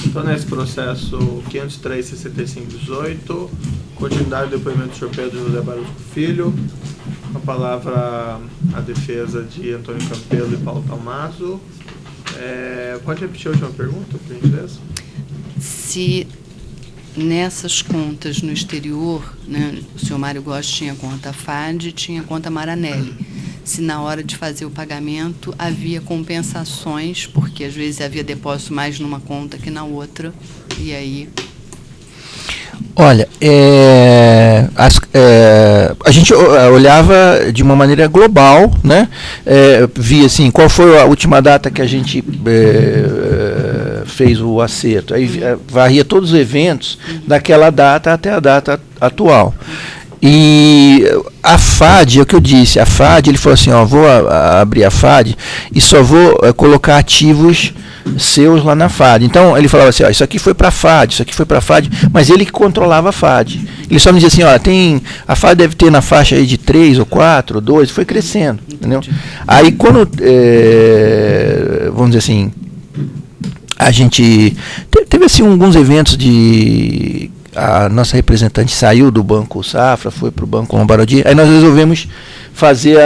Então, nesse processo 503-6518, continuidade do depoimento do senhor Pedro José Barusco Filho, com a palavra a defesa de Antônio Campelo e Paulo Dalmaso. Pode repetir a última pergunta, por gentileza? Se nessas contas no exterior, né, o senhor Mário Góes tinha conta FAD e tinha conta Maranelli, se na hora de fazer o pagamento havia compensações, porque às vezes havia depósito mais numa conta que na outra, e aí... Olha, a gente olhava de uma maneira global, né? Via assim, qual foi a última data que a gente fez o acerto. Aí varria todos os eventos daquela data até a data atual. E a FAD, é o que eu disse, a FAD, ele falou assim, ó, vou abrir a FAD e só vou colocar ativos seus lá na FAD. Então, ele falava assim, ó, isso aqui foi para a FAD, isso aqui foi para a FAD, mas ele que controlava a FAD. Ele só me dizia assim, ó, a FAD deve ter na faixa aí de 3 ou 4 ou 2, foi crescendo, entendeu? Aí, quando, vamos dizer assim, a gente teve assim alguns eventos de... A nossa representante saiu do Banco Safra, foi para o Banco Lombardi, aí nós resolvemos fazer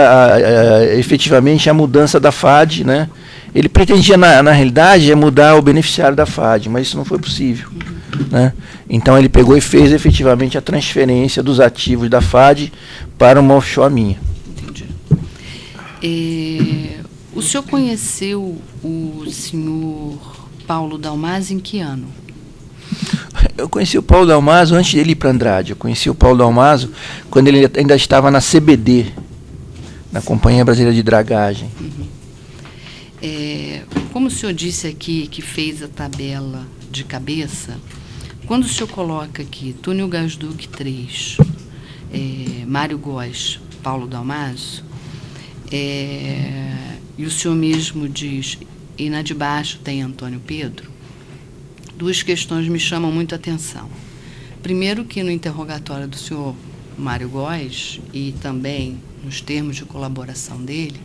efetivamente a mudança da FAD, né? Ele pretendia, na realidade, mudar o beneficiário da FAD, mas isso não foi possível, né? Então ele pegou e fez efetivamente a transferência dos ativos da FAD para uma offshore minha. Entendi. O senhor conheceu o senhor Paulo Dalmaso em que ano? Eu conheci o Paulo Dalmaso antes dele ir para Andrade. Eu conheci o Paulo Dalmaso quando ele ainda estava na CBD, na Companhia Brasileira de Dragagem. Como o senhor disse aqui que fez a tabela de cabeça, quando o senhor coloca aqui Túnel Gasdug 3, Mário Góes, Paulo Dalmaso, e o senhor mesmo diz, e na de baixo tem Antônio Pedro, duas questões me chamam muito a atenção. Primeiro, que no interrogatório do senhor Mário Góes e também nos termos de colaboração dele,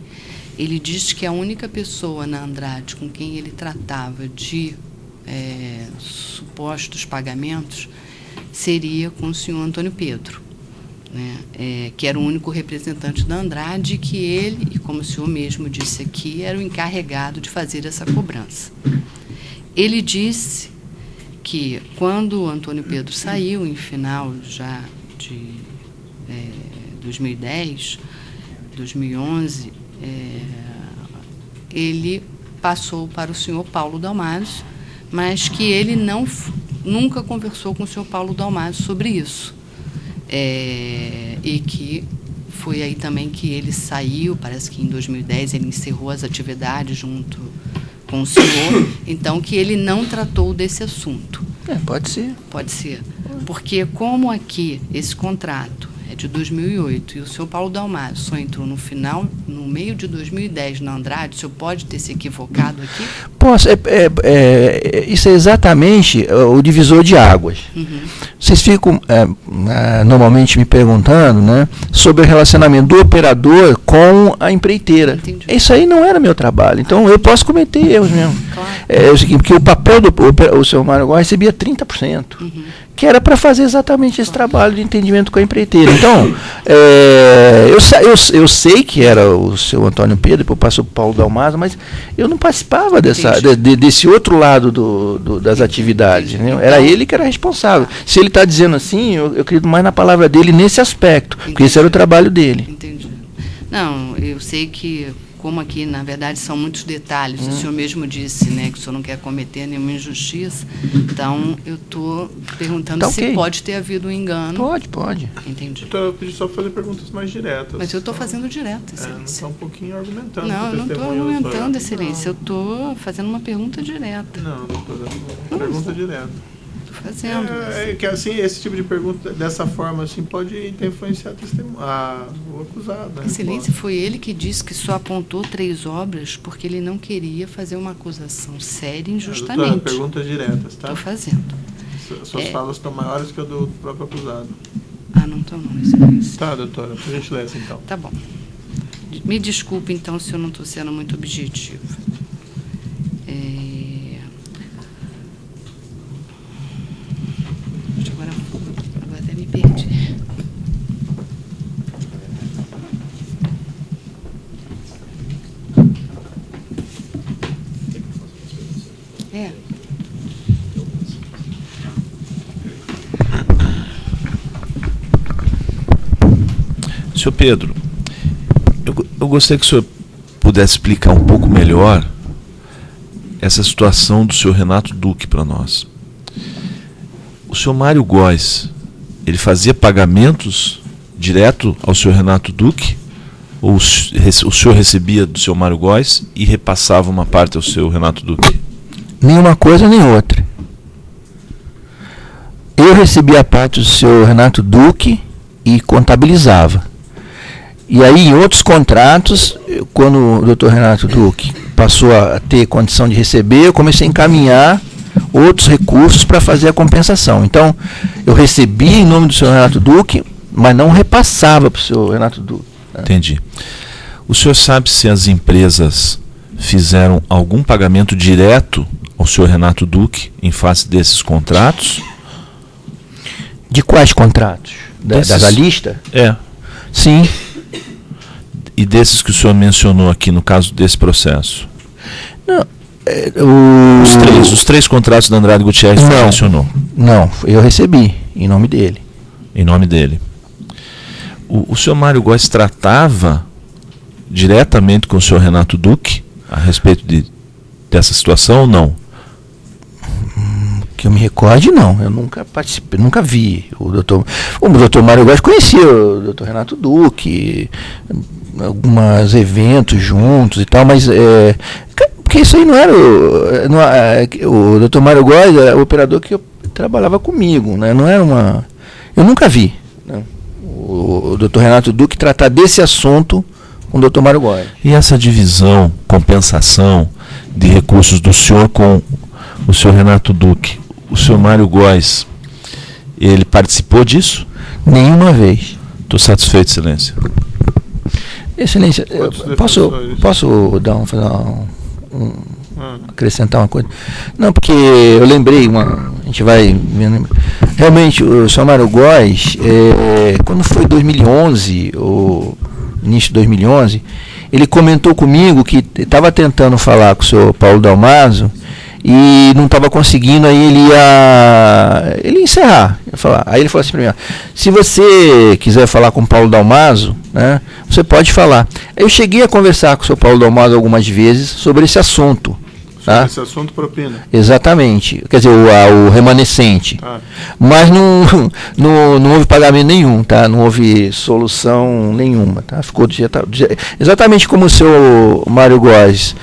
ele diz que a única pessoa na Andrade com quem ele tratava de supostos pagamentos seria com o senhor Antônio Pedro, né? Que era o único representante da Andrade, que ele, e como o senhor mesmo disse aqui, era o encarregado de fazer essa cobrança. Ele disse que quando o Antônio Pedro saiu, em final já de 2010, 2011, ele passou para o senhor Paulo Dalmaso, mas que ele nunca conversou com o senhor Paulo Dalmaso sobre isso. E que foi aí também que ele saiu, parece que em 2010 ele encerrou as atividades junto com o senhor, então que ele não tratou desse assunto. Pode ser. Pode ser. Porque como aqui esse contrato é de 2008 e o senhor Paulo Dalmaso só entrou no meio de 2010 na Andrade, o senhor pode ter se equivocado aqui? Posso. Isso é exatamente o divisor de águas. Vocês ficam normalmente me perguntando, né, sobre o relacionamento do operador com a empreiteira. Entendi. Isso aí não era meu trabalho. Então eu posso cometer erros mesmo. Claro. Porque o papel o senhor Mário Góes recebia 30%. Que era para fazer exatamente esse trabalho de entendimento com a empreiteira. Então, eu sei que era o seu Antônio Pedro, depois passou para o Paulo Dalmaso, mas eu não participava desse outro lado das atividades. Entendeu? Era ele que era responsável. Se ele está dizendo assim, eu acredito mais na palavra dele nesse aspecto, porque esse era o trabalho dele. Entendi. Não, eu sei que, como aqui, na verdade, são muitos detalhes, o senhor mesmo disse, né, que o senhor não quer cometer nenhuma injustiça, então eu estou perguntando se pode ter havido um engano. Pode. Entendi. Então, eu pedi só para fazer perguntas mais diretas. Mas eu estou fazendo direto, Excelência. Não está um pouquinho argumentando. Não, eu não estou argumentando, Excelência, eu estou fazendo uma pergunta direta. Não estou dando uma pergunta direta. Fazendo. Que assim, esse tipo de pergunta, dessa forma, assim, pode influenciar o acusado. Excelência, foi ele que disse que só apontou 3 obras porque ele não queria fazer uma acusação séria injustamente. Doutora, perguntas diretas, tá? Estou fazendo. Suas falas estão maiores que a do próprio acusado. Não estão não, Excelência. Tá, doutora, por gentileza, então. Tá bom. Me desculpe, então, se eu não estou sendo muito objetiva. É. Senhor Pedro, eu gostaria que o senhor pudesse explicar um pouco melhor essa situação do senhor Renato Duque para nós. O senhor Mário Góes, ele fazia pagamentos direto ao senhor Renato Duque? Ou o senhor recebia do senhor Mário Góes e repassava uma parte ao senhor Renato Duque? Nenhuma coisa nem outra. Eu recebia a parte do senhor Renato Duque e contabilizava. E aí, em outros contratos, quando o Dr. Renato Duque passou a ter condição de receber, eu comecei a encaminhar outros recursos para fazer a compensação. Então, eu recebia em nome do senhor Renato Duque, mas não repassava para o senhor Renato Duque. Né? Entendi. O senhor sabe se as empresas fizeram algum pagamento direto ao senhor Renato Duque em face desses contratos? De quais contratos? Da lista? É. Sim. E desses que o senhor mencionou aqui no caso desse processo? Não. Os três contratos da Andrade Gutierrez que mencionou? Não, eu recebi em nome dele. Em nome dele. O senhor Mário Góes tratava diretamente com o senhor Renato Duque a respeito dessa situação ou não? Que eu me recorde, não. Eu nunca participei, nunca vi. O doutor Mário Góes conhecia o doutor Renato Duque, alguns eventos juntos e tal, mas porque isso aí não era o doutor Mário Góes era o operador que trabalhava comigo, né? Não era uma... Eu nunca vi, né, o doutor Renato Duque tratar desse assunto com o doutor Mário Góes. E essa divisão, compensação de recursos do senhor com o senhor Renato Duque, o senhor Mário Góes, ele participou disso? Nenhuma vez. Estou satisfeito, Excelência. Excelência, posso acrescentar uma coisa? Não, porque eu lembrei, a gente vai vendo. Realmente, o senhor Mário Góes, quando foi 2011, o início de 2011, ele comentou comigo que estava tentando falar com o senhor Paulo Dalmaso e não estava conseguindo, aí ele ia encerrar. Aí ele falou assim para mim, se você quiser falar com o Paulo Dalmaso, né, você pode falar. Eu cheguei a conversar com o senhor Paulo Dalmaso algumas vezes sobre esse assunto. Tá? Esse assunto propina. Exatamente. Quer dizer, o remanescente. Mas não houve pagamento nenhum, tá? Não houve solução nenhuma, tá? Ficou exatamente como o seu Mário Góes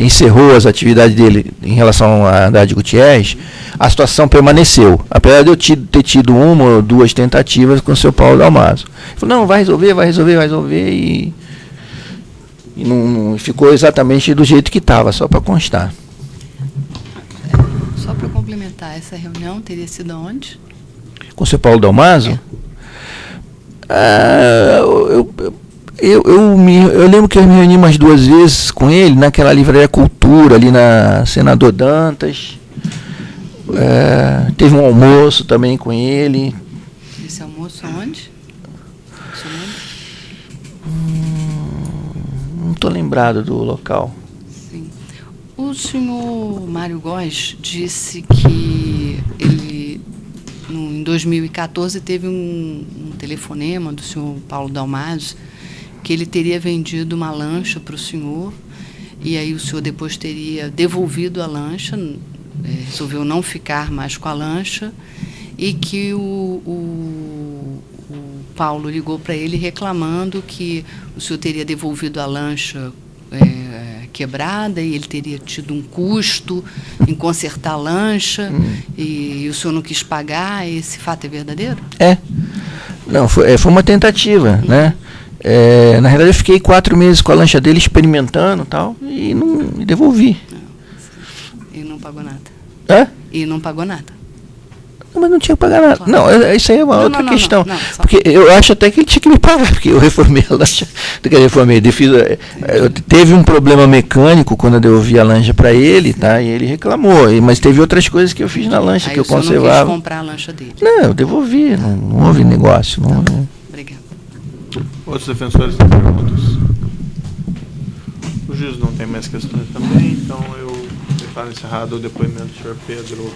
encerrou as atividades dele em relação à Andrade Gutierrez, a situação permaneceu. Apesar de eu ter tido uma ou duas tentativas com o seu Paulo Dalmaso. Ele falou, não, vai resolver e não ficou exatamente do jeito que estava, só para constar. Só para complementar, essa reunião teria sido onde? Com o seu Paulo Dalmaso? Eu lembro que eu me reuni umas 2 vezes com ele naquela livraria Cultura, ali na Senador Dantas. Teve um almoço também com ele. Esse almoço onde? Você lembra? Não estou lembrado do local. Sim. O senhor Mário Góes disse que ele, em 2014, teve um telefonema do senhor Paulo Dalmaso, que ele teria vendido uma lancha para o senhor, e aí o senhor depois teria devolvido a lancha, resolveu não ficar mais com a lancha, e que o Paulo ligou para ele reclamando que o senhor teria devolvido a lancha quebrada e ele teria tido um custo em consertar a lancha e o senhor não quis pagar. Esse fato é verdadeiro? Não, foi uma tentativa, né? Na realidade eu fiquei 4 meses com a lancha dele experimentando tal, e devolvi. E não pagou nada? E não pagou nada? Mas não tinha que pagar nada. Claro. Não, isso aí é uma outra questão. Porque eu acho até que ele tinha que me pagar, porque eu reformei a lancha. Teve um problema mecânico quando eu devolvi a lancha para ele, tá? E ele reclamou. Mas teve outras coisas que eu fiz na lancha aí que eu conservava. Você não quis comprar a lancha dele? Não, eu devolvi. Não houve negócio. Não houve. Obrigada. Outros defensores têm perguntas? O juiz não tem mais questões também, então eu Declaro encerrado o depoimento do senhor Pedro